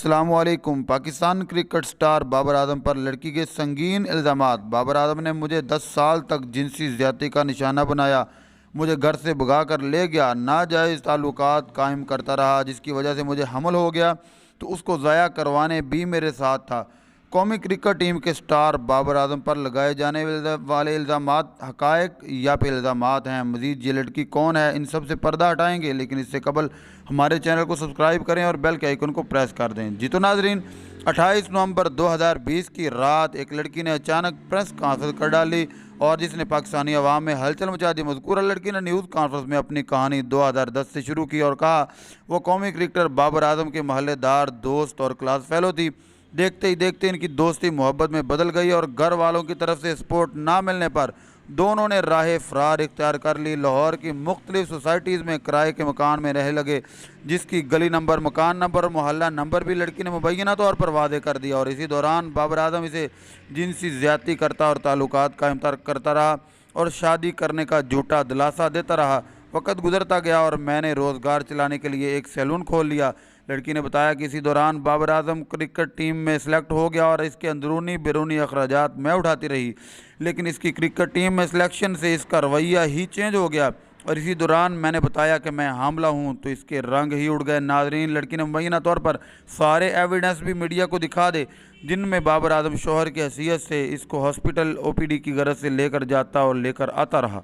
अस्सलामुअलैकुम। Pakistan cricket star Babar Azam पर लड़की के संगीन इल्ज़ामात। बाबर आजम ने मुझे 10 साल तक जिनसी ज़्यादती का निशाना बनाया, मुझे घर से भगा कर ले गया, नाजायज़ ताल्लुकात कायम करता रहा, जिसकी वजह से मुझे हमल हो गया तो उसको ज़ाया करवाने भी मेरे साथ था। कौमी क्रिकेट टीम के स्टार बाबर आजम पर लगाए जाने वाले इल्ज़ामात हक़ाइक़ या फिर इल्ज़ामात हैं? मज़ीद ये लड़की कौन है, इन सब से पर्दा हटाएंगे, लेकिन इससे कबल हमारे चैनल को सब्सक्राइब करें और बेल के आइकन को प्रेस कर दें। जी तो नाजरीन, 28 नवंबर 2020 की रात एक लड़की ने अचानक प्रेस कॉन्फ्रेंस कर डाली और जिसने पाकिस्तानी अवाम में हलचल मचा दी। मज़कूरा लड़की ने न्यूज़ कॉन्फ्रेंस में अपनी कहानी 2010 से शुरू की और कहा वो कौमी क्रिकेटर बाबर आजम के महल्लेदार, दोस्त और क्लास फेलो थी। देखते ही देखते इनकी दोस्ती मोहब्बत में बदल गई और घर वालों की तरफ से सपोर्ट ना मिलने पर दोनों ने राह फ़रार इख्तियार कर ली। लाहौर की मुख्तलिफ सोसाइटीज़ में किराए के मकान में रहने लगे, जिसकी गली नंबर, मकान नंबर और मोहल्ला नंबर भी लड़की ने मुबैना तौर पर वादे कर दिया। और इसी दौरान बाबर आजम इसे जिनसी ज़्यादती करता और ताल्लुकात कायम करता रहा और शादी करने का झूठा दिलासा देता रहा। वक्त गुजरता गया और मैंने रोज़गार चलाने के लिए एक सैलून खोल लिया। लड़की ने बताया कि इसी दौरान बाबर आजम क्रिकेट टीम में सिलेक्ट हो गया और इसके अंदरूनी बैरूनी अखराजात मैं उठाती रही, लेकिन इसकी क्रिकेट टीम में सिलेक्शन से इसका रवैया ही चेंज हो गया। और इसी दौरान मैंने बताया कि मैं हामला हूं तो इसके रंग ही उड़ गए। नाजरीन, लड़की ने मुबैना तौर पर सारे एविडेंस भी मीडिया को दिखा दे, जिनमें बाबर आजम शोहर की हैसियत से इसको हॉस्पिटल OPD की गरज से लेकर जाता और लेकर आता रहा।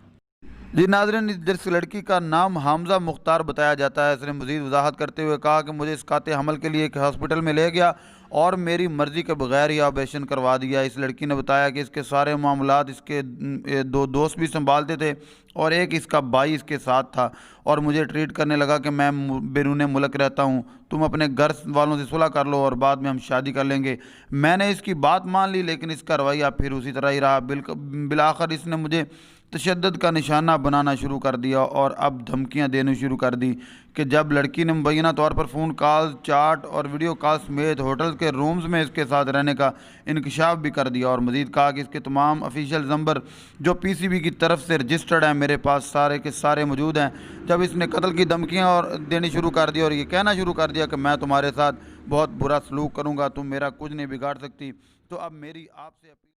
जी नाज़रीन, जिस लड़की का नाम हामज़ा मुख्तार बताया जाता है, इसने मज़ीद वजाहत करते हुए कहा कि मुझे इसकाते हमल के लिए एक हॉस्पिटल में ले गया और मेरी मर्ज़ी के बगैर ही ऑपरेशन करवा दिया। इस लड़की ने बताया कि इसके सारे मामलात इसके दो दोस्त भी संभालते थे और एक इसका भाई इसके साथ था और मुझे ट्रीट करने लगा कि मैं बैरून मुल्क रहता हूँ, तुम अपने घर वालों से सुलह कर लो और बाद में हम शादी कर लेंगे। मैंने इसकी बात मान ली, लेकिन इसका रवैया फिर उसी तरह ही रहा। बिलाखिर इसने मुझे तशद्दुद का निशाना बनाना शुरू कर दिया और अब धमकियां देनी शुरू कर दी कि जब लड़की ने मुबैना तौर पर फ़ोन कॉल, चाट और वीडियो कॉल समेत होटल के रूम्स में इसके साथ रहने का इंकशाफ भी कर दिया। और मज़ीद कहा कि इसके तमाम ऑफिशियल नंबर जो PCB की तरफ से रजिस्टर्ड हैं मेरे पास सारे के सारे मौजूद हैं। जब इसने कत्ल की धमकियाँ और देनी शुरू कर दी और ये कहना शुरू कर दिया कि मैं तुम्हारे साथ बहुत बुरा सलूक करूँगा, तुम मेरा कुछ नहीं बिगाड़ सकती, तो अब मेरी आपसे